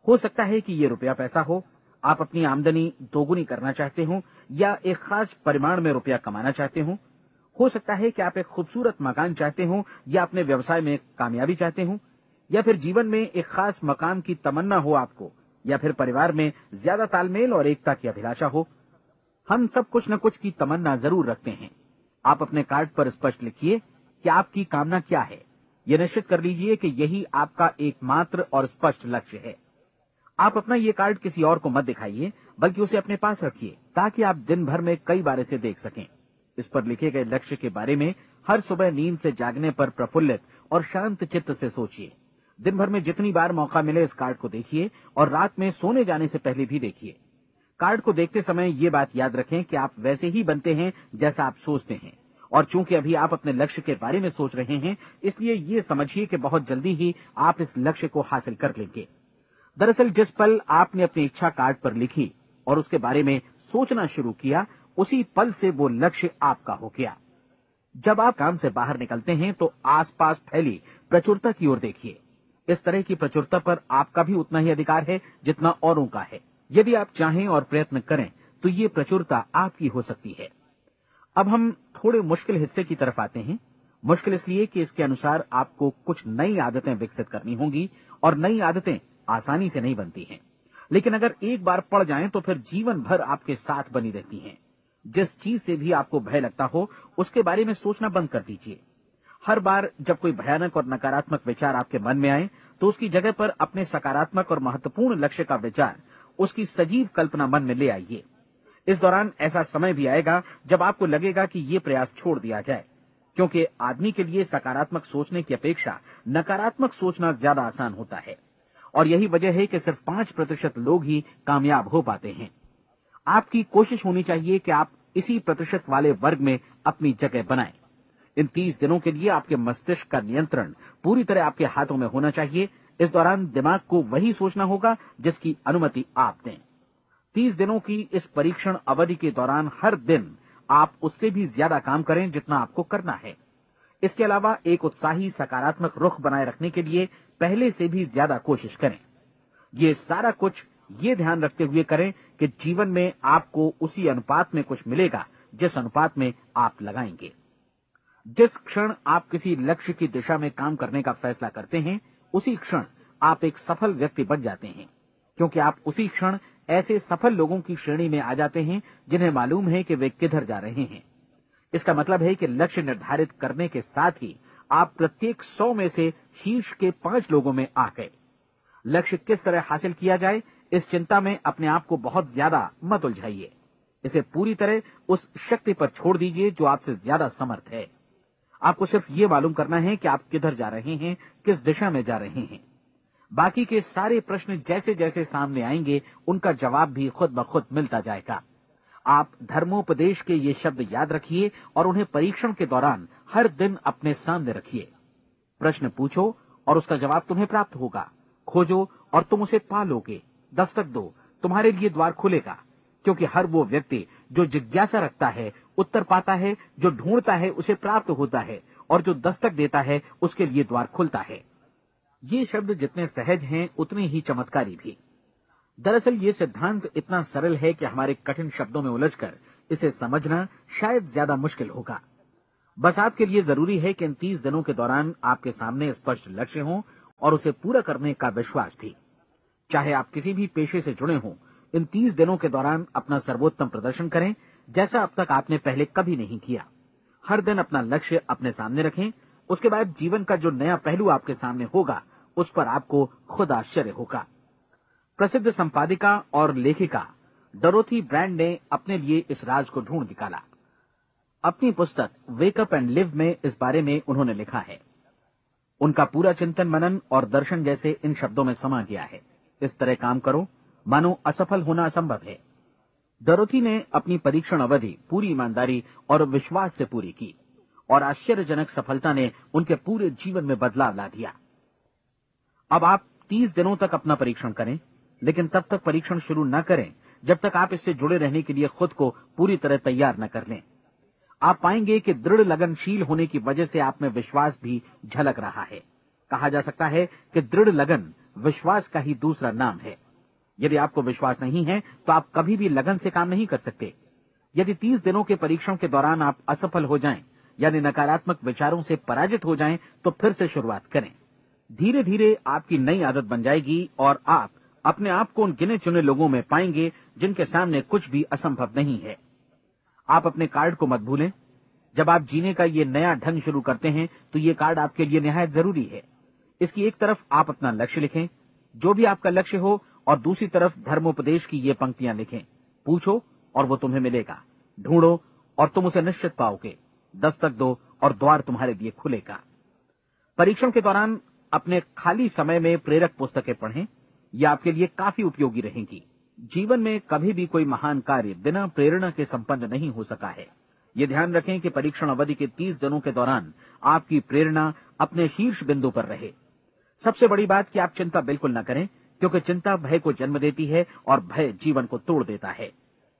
हो सकता है कि ये रुपया पैसा हो, आप अपनी आमदनी दोगुनी करना चाहते हो, या एक खास परिमाण में रुपया कमाना चाहते हो सकता है कि आप एक खूबसूरत मकान चाहते हो, या अपने व्यवसाय में कामयाबी चाहते हो, या फिर जीवन में एक खास मकाम की तमन्ना हो आपको, या फिर परिवार में ज्यादा तालमेल और एकता की अभिलाषा हो। हम सब कुछ न कुछ की तमन्ना जरूर रखते हैं। आप अपने कार्ड पर स्पष्ट लिखिए कि आपकी कामना क्या है। यह निश्चित कर लीजिए कि यही आपका एकमात्र और स्पष्ट लक्ष्य है। आप अपना ये कार्ड किसी और को मत दिखाइए, बल्कि उसे अपने पास रखिए, ताकि आप दिन भर में कई बार इसे देख सकें। इस पर लिखे गए लक्ष्य के बारे में हर सुबह नींद से जागने पर प्रफुल्लित और शांत चित्त से सोचिए। दिन भर में जितनी बार मौका मिले इस कार्ड को देखिए, और रात में सोने जाने से पहले भी देखिए। कार्ड को देखते समय ये बात याद रखें कि आप वैसे ही बनते हैं जैसा आप सोचते हैं, और चूंकि अभी आप अपने लक्ष्य के बारे में सोच रहे हैं, इसलिए ये समझिए कि बहुत जल्दी ही आप इस लक्ष्य को हासिल कर लेंगे। दरअसल जिस पल आपने अपनी इच्छा कार्ड पर लिखी और उसके बारे में सोचना शुरू किया, उसी पल से वो लक्ष्य आपका हो गया। जब आप काम से बाहर निकलते हैं तो आसपास फैली प्रचुरता की ओर देखिए। इस तरह की प्रचुरता पर आपका भी उतना ही अधिकार है जितना औरों का है। यदि आप चाहें और प्रयत्न करें तो ये प्रचुरता आपकी हो सकती है। अब हम थोड़े मुश्किल हिस्से की तरफ आते हैं। मुश्किल इसलिए कि इसके अनुसार आपको कुछ नई आदतें विकसित करनी होंगी, और नई आदतें आसानी से नहीं बनती हैं, लेकिन अगर एक बार पड़ जाएं तो फिर जीवन भर आपके साथ बनी रहती हैं। जिस चीज से भी आपको भय लगता हो, उसके बारे में सोचना बंद कर दीजिए। हर बार जब कोई भयानक और नकारात्मक विचार आपके मन में आए, तो उसकी जगह पर अपने सकारात्मक और महत्वपूर्ण लक्ष्य का विचार, उसकी सजीव कल्पना मन में ले आइए। इस दौरान ऐसा समय भी आएगा जब आपको लगेगा कि ये प्रयास छोड़ दिया जाए, क्योंकि आदमी के लिए सकारात्मक सोचने की अपेक्षा नकारात्मक सोचना ज्यादा आसान होता है, और यही वजह है कि सिर्फ 5% लोग ही कामयाब हो पाते हैं। आपकी कोशिश होनी चाहिए कि आप इसी प्रतिशत वाले वर्ग में अपनी जगह बनाएं। इन 30 दिनों के लिए आपके मस्तिष्क का नियंत्रण पूरी तरह आपके हाथों में होना चाहिए। इस दौरान दिमाग को वही सोचना होगा जिसकी अनुमति आप दें। 30 दिनों की इस परीक्षण अवधि के दौरान हर दिन आप उससे भी ज्यादा काम करें जितना आपको करना है। इसके अलावा एक उत्साही सकारात्मक रुख बनाए रखने के लिए पहले से भी ज्यादा कोशिश करें। ये सारा कुछ ये ध्यान रखते हुए करें कि जीवन में आपको उसी अनुपात में कुछ मिलेगा जिस अनुपात में आप लगाएंगे। जिस क्षण आप किसी लक्ष्य की दिशा में काम करने का फैसला करते हैं, उसी क्षण आप एक सफल व्यक्ति बन जाते हैं, क्योंकि आप उसी क्षण ऐसे सफल लोगों की श्रेणी में आ जाते हैं जिन्हें मालूम है कि वे किधर जा रहे हैं। इसका मतलब है कि लक्ष्य निर्धारित करने के साथ ही आप प्रत्येक 100 में से शीर्ष के 5 लोगों में आ गए। लक्ष्य किस तरह हासिल किया जाए, इस चिंता में अपने आप को बहुत ज्यादा मत उलझाइए। इसे पूरी तरह उस शक्ति पर छोड़ दीजिए जो आपसे ज्यादा समर्थ है। आपको सिर्फ ये मालूम करना है कि आप किधर जा रहे हैं, किस दिशा में जा रहे हैं। बाकी के सारे प्रश्न जैसे जैसे सामने आएंगे, उनका जवाब भी खुद ब खुद मिलता जाएगा। आप धर्मोपदेश के ये शब्द याद रखिए और उन्हें परीक्षण के दौरान हर दिन अपने सामने रखिए। प्रश्न पूछो और उसका जवाब तुम्हें प्राप्त होगा। खोजो और तुम उसे पा लोगे। दस्तक दो, तुम्हारे लिए द्वार खुलेगा, क्योंकि हर वो व्यक्ति जो जिज्ञासा रखता है उत्तर पाता है, जो ढूंढता है उसे प्राप्त होता है, और जो दस्तक देता है उसके लिए द्वार खुलता है। ये शब्द जितने सहज हैं उतने ही चमत्कारी भी। दरअसल ये सिद्धांत इतना सरल है कि हमारे कठिन शब्दों में उलझकर इसे समझना शायद ज्यादा मुश्किल होगा। बस आपके लिए जरूरी है कि इन 30 दिनों के दौरान आपके सामने स्पष्ट लक्ष्य हो और उसे पूरा करने का विश्वास भी। चाहे आप किसी भी पेशे से जुड़े हों, इन 30 दिनों के दौरान अपना सर्वोत्तम प्रदर्शन करें, जैसा अब तक आपने पहले कभी नहीं किया। हर दिन अपना लक्ष्य अपने सामने रखें। उसके बाद जीवन का जो नया पहलू आपके सामने होगा, उस पर आपको खुद आश्चर्य होगा। प्रसिद्ध संपादिका और लेखिका डोरोथी ब्रैंड ने अपने लिए इस राज को ढूंढ निकाला। अपनी पुस्तक वेक अप एंड लिव में इस बारे में उन्होंने लिखा है। उनका पूरा चिंतन मनन और दर्शन जैसे इन शब्दों में समा गया है। इस तरह काम करो मानो असफल होना असंभव है। डोरोथी ने अपनी परीक्षण अवधि पूरी ईमानदारी और विश्वास से पूरी की और आश्चर्यजनक सफलता ने उनके पूरे जीवन में बदलाव ला दिया। अब आप 30 दिनों तक अपना परीक्षण करें, लेकिन तब तक परीक्षण शुरू न करें जब तक आप इससे जुड़े रहने के लिए खुद को पूरी तरह तैयार न कर लें। आप पाएंगे कि दृढ़ लगनशील होने की वजह से आप में विश्वास भी झलक रहा है। कहा जा सकता है कि दृढ़ लगन विश्वास का ही दूसरा नाम है। यदि आपको विश्वास नहीं है तो आप कभी भी लगन से काम नहीं कर सकते। यदि 30 दिनों के परीक्षण के दौरान आप असफल हो जाएं, यानी नकारात्मक विचारों से पराजित हो जाएं, तो फिर से शुरुआत करें। धीरे धीरे आपकी नई आदत बन जाएगी और आप अपने आप को उन गिने चुने लोगों में पाएंगे जिनके सामने कुछ भी असंभव नहीं है। आप अपने कार्ड को मत भूलें। जब आप जीने का ये नया ढंग शुरू करते हैं तो ये कार्ड आपके लिए निहायत जरूरी है। इसकी एक तरफ आप अपना लक्ष्य लिखें, जो भी आपका लक्ष्य हो, और दूसरी तरफ धर्मोपदेश की ये पंक्तियां लिखें। पूछो और वो तुम्हें मिलेगा, ढूंढो और तुम उसे निश्चित पाओगे, दस्तक दो और द्वार तुम्हारे लिए खुलेगा। परीक्षण के दौरान अपने खाली समय में प्रेरक पुस्तकें पढ़ें, यह आपके लिए काफी उपयोगी रहेंगी। जीवन में कभी भी कोई महान कार्य बिना प्रेरणा के संपन्न नहीं हो सका है। ये ध्यान रखें कि परीक्षण अवधि के 30 दिनों के दौरान आपकी प्रेरणा अपने शीर्ष बिंदु पर रहे। सबसे बड़ी बात कि आप चिंता बिल्कुल न करें, क्योंकि चिंता भय को जन्म देती है और भय जीवन को तोड़ देता है।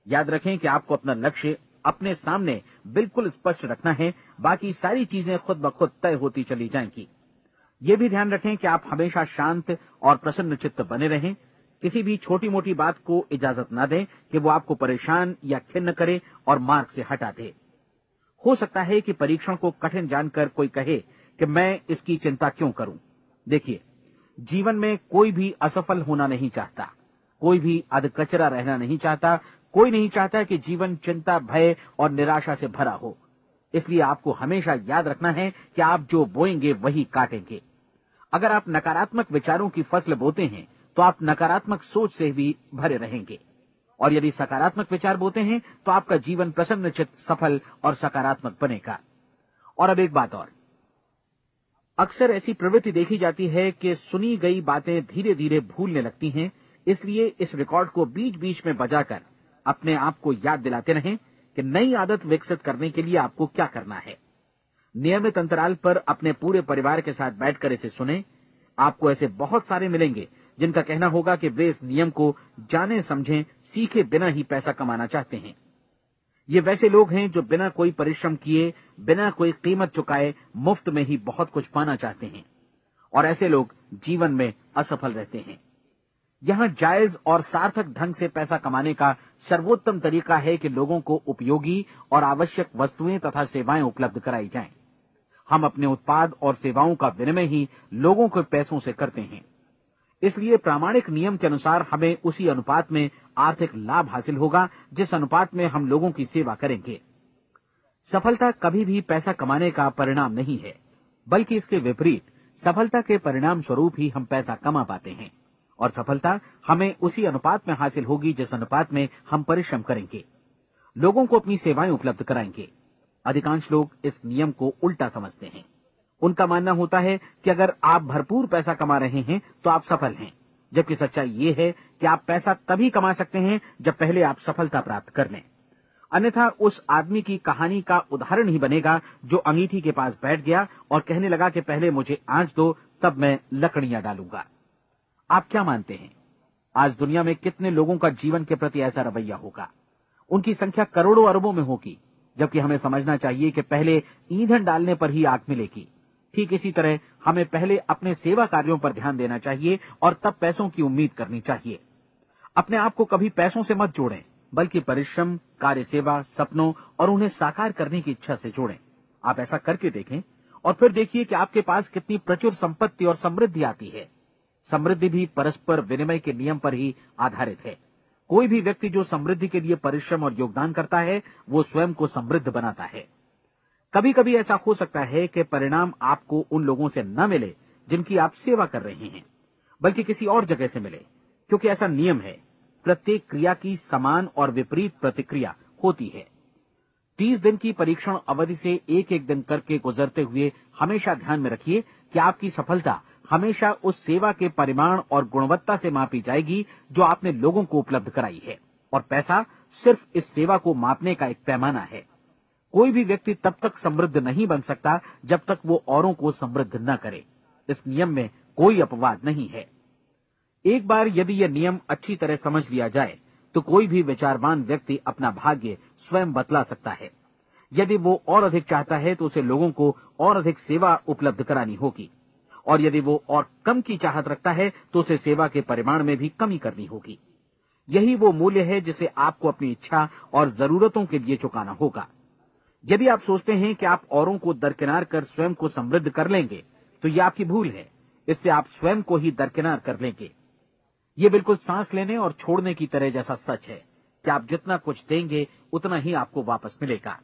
याद रखें कि आपको अपना लक्ष्य अपने सामने बिल्कुल स्पष्ट रखना है, बाकी सारी चीजें खुद ब खुद तय होती चली जाएंगी। ये भी ध्यान रखें कि आप हमेशा शांत और प्रसन्न चित्त बने रहें। किसी भी छोटी मोटी बात को इजाजत ना दें कि वो आपको परेशान या खिन्न करे और मार्ग से हटा दे। हो सकता है कि परीक्षण को कठिन जानकर कोई कहे कि मैं इसकी चिंता क्यों करूं। देखिए, जीवन में कोई भी असफल होना नहीं चाहता, कोई भी अधकचरा रहना नहीं चाहता, कोई नहीं चाहता कि जीवन चिंता, भय और निराशा से भरा हो। इसलिए आपको हमेशा याद रखना है कि आप जो बोएंगे वही काटेंगे। अगर आप नकारात्मक विचारों की फसल बोते हैं तो आप नकारात्मक सोच से भी भरे रहेंगे, और यदि सकारात्मक विचार बोते हैं तो आपका जीवन प्रसन्नचित्त, सफल और सकारात्मक बनेगा। और अब एक बात और, अक्सर ऐसी प्रवृत्ति देखी जाती है कि सुनी गई बातें धीरे धीरे भूलने लगती हैं। इसलिए इस रिकॉर्ड को बीच बीच में बजाकर अपने आप को याद दिलाते रहें कि नई आदत विकसित करने के लिए आपको क्या करना है। नियमित अंतराल पर अपने पूरे परिवार के साथ बैठकर इसे सुनें। आपको ऐसे बहुत सारे मिलेंगे जिनका कहना होगा कि वे इस नियम को जाने समझें सीखे बिना ही पैसा कमाना चाहते हैं। ये वैसे लोग हैं जो बिना कोई परिश्रम किए, बिना कोई कीमत चुकाए मुफ्त में ही बहुत कुछ पाना चाहते हैं, और ऐसे लोग जीवन में असफल रहते हैं। यहां जायज और सार्थक ढंग से पैसा कमाने का सर्वोत्तम तरीका है कि लोगों को उपयोगी और आवश्यक वस्तुएं तथा सेवाएं उपलब्ध कराई जाएं। हम अपने उत्पाद और सेवाओं का विनिमय ही लोगों के पैसों से करते हैं। इसलिए प्रामाणिक नियम के अनुसार हमें उसी अनुपात में आर्थिक लाभ हासिल होगा जिस अनुपात में हम लोगों की सेवा करेंगे। सफलता कभी भी पैसा कमाने का परिणाम नहीं है, बल्कि इसके विपरीत सफलता के परिणाम स्वरूप ही हम पैसा कमा पाते हैं, और सफलता हमें उसी अनुपात में हासिल होगी जिस अनुपात में हम परिश्रम करेंगे, लोगों को अपनी सेवाएं उपलब्ध कराएंगे। अधिकांश लोग इस नियम को उल्टा समझते हैं। उनका मानना होता है कि अगर आप भरपूर पैसा कमा रहे हैं तो आप सफल हैं, जबकि सच्चाई ये है कि आप पैसा तभी कमा सकते हैं जब पहले आप सफलता प्राप्त कर लें। अन्यथा उस आदमी की कहानी का उदाहरण ही बनेगा जो अंगीठी के पास बैठ गया और कहने लगा कि पहले मुझे आंच दो, तब मैं लकड़ियां डालूंगा। आप क्या मानते हैं, आज दुनिया में कितने लोगों का जीवन के प्रति ऐसा रवैया होगा? उनकी संख्या करोड़ों अरबों में होगी, जबकि हमें समझना चाहिए कि पहले ईंधन डालने पर ही आग मिलेगी। ठीक इसी तरह हमें पहले अपने सेवा कार्यों पर ध्यान देना चाहिए और तब पैसों की उम्मीद करनी चाहिए। अपने आप को कभी पैसों से मत जोड़ें, बल्कि परिश्रम, कार्य सेवा, सपनों और उन्हें साकार करने की इच्छा से जोड़ें। आप ऐसा करके देखें और फिर देखिए कि आपके पास कितनी प्रचुर संपत्ति और समृद्धि आती है। समृद्धि भी परस्पर विनिमय के नियम पर ही आधारित है। कोई भी व्यक्ति जो समृद्धि के लिए परिश्रम और योगदान करता है, वो स्वयं को समृद्ध बनाता है। कभी कभी ऐसा हो सकता है कि परिणाम आपको उन लोगों से न मिले जिनकी आप सेवा कर रहे हैं, बल्कि किसी और जगह से मिले, क्योंकि ऐसा नियम है, प्रत्येक क्रिया की समान और विपरीत प्रतिक्रिया होती है। 30 दिन की परीक्षण अवधि से एक एक दिन करके गुजरते हुए हमेशा ध्यान में रखिए कि आपकी सफलता हमेशा उस सेवा के परिमाण और गुणवत्ता से मापी जाएगी जो आपने लोगों को उपलब्ध कराई है, और पैसा सिर्फ इस सेवा को मापने का एक पैमाना है। कोई भी व्यक्ति तब तक समृद्ध नहीं बन सकता जब तक वो औरों को समृद्ध न करे। इस नियम में कोई अपवाद नहीं है। एक बार यदि यह नियम अच्छी तरह समझ लिया जाए तो कोई भी विचारवान व्यक्ति अपना भाग्य स्वयं बतला सकता है। यदि वो और अधिक चाहता है तो उसे लोगों को और अधिक सेवा उपलब्ध करानी होगी, और यदि वो और कम की चाहत रखता है तो उसे सेवा के परिमाण में भी कमी करनी होगी। यही वो मूल्य है जिसे आपको अपनी इच्छा और जरूरतों के लिए चुकाना होगा। यदि आप सोचते हैं कि आप औरों को दरकिनार कर स्वयं को समृद्ध कर लेंगे तो यह आपकी भूल है। इससे आप स्वयं को ही दरकिनार कर लेंगे। ये बिल्कुल सांस लेने और छोड़ने की तरह जैसा सच है कि आप जितना कुछ देंगे उतना ही आपको वापस मिलेगा।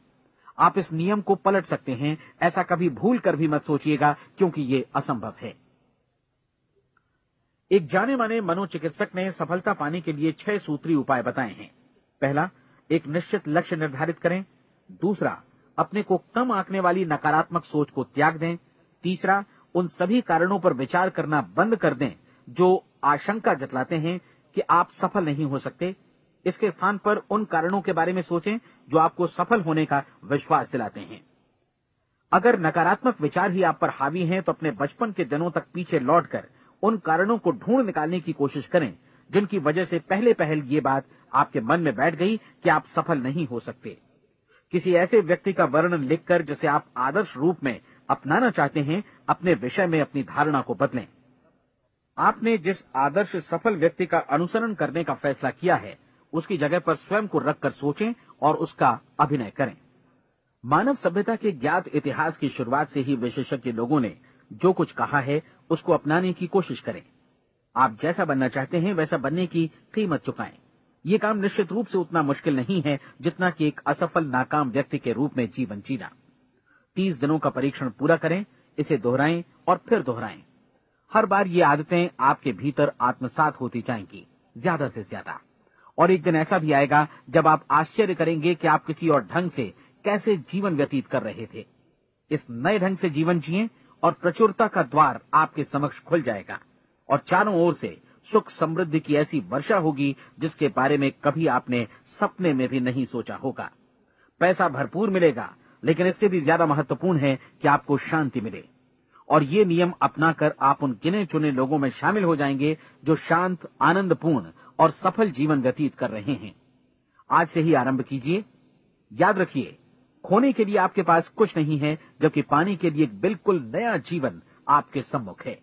आप इस नियम को पलट सकते हैं, ऐसा कभी भूल कर भी मत सोचिएगा, क्योंकि ये असंभव है। एक जाने माने मनोचिकित्सक ने सफलता पाने के लिए 6 सूत्री उपाय बताए हैं। पहला, एक निश्चित लक्ष्य निर्धारित करें। दूसरा, अपने को कम आंकने वाली नकारात्मक सोच को त्याग दें। तीसरा, उन सभी कारणों पर विचार करना बंद कर दें जो आशंका जतलाते हैं कि आप सफल नहीं हो सकते। इसके स्थान पर उन कारणों के बारे में सोचें जो आपको सफल होने का विश्वास दिलाते हैं। अगर नकारात्मक विचार ही आप पर हावी हैं तो अपने बचपन के दिनों तक पीछे लौटकर उन कारणों को ढूंढ निकालने की कोशिश करें जिनकी वजह से पहले पहल ये बात आपके मन में बैठ गई कि आप सफल नहीं हो सकते। किसी ऐसे व्यक्ति का वर्णन लिखकर जिसे आप आदर्श रूप में अपनाना चाहते हैं, अपने विषय में अपनी धारणा को बदलें। आपने जिस आदर्श सफल व्यक्ति का अनुसरण करने का फैसला किया है उसकी जगह पर स्वयं को रखकर सोचें और उसका अभिनय करें। मानव सभ्यता के ज्ञात इतिहास की शुरुआत से ही विशेषज्ञ लोगों ने जो कुछ कहा है उसको अपनाने की कोशिश करें। आप जैसा बनना चाहते हैं वैसा बनने की कीमत चुकाएं। ये काम निश्चित रूप से उतना मुश्किल नहीं है जितना कि एक असफल नाकाम व्यक्ति के रूप में जीवन जीना। 30 दिनों का परीक्षण पूरा करें, इसे दोहराएं और फिर दोहराएं। हर बार ये आदतें आपके भीतर आत्मसात होती जाएंगी, ज्यादा से ज्यादा। और एक दिन ऐसा भी आएगा जब आप आश्चर्य करेंगे कि आप किसी और ढंग से कैसे जीवन व्यतीत कर रहे थे। इस नए ढंग से जीवन जिएं और प्रचुरता का द्वार आपके समक्ष खुल जाएगा और चारों ओर से सुख समृद्धि की ऐसी वर्षा होगी जिसके बारे में कभी आपने सपने में भी नहीं सोचा होगा। पैसा भरपूर मिलेगा, लेकिन इससे भी ज्यादा महत्वपूर्ण है कि आपको शांति मिले। और ये नियम अपनाकर आप उन गिने चुने लोगों में शामिल हो जाएंगे जो शांत, आनंदपूर्ण और सफल जीवन व्यतीत कर रहे हैं। आज से ही आरंभ कीजिए। याद रखिए, खोने के लिए आपके पास कुछ नहीं है, जबकि पाने के लिए एक बिल्कुल नया जीवन आपके सम्मुख है।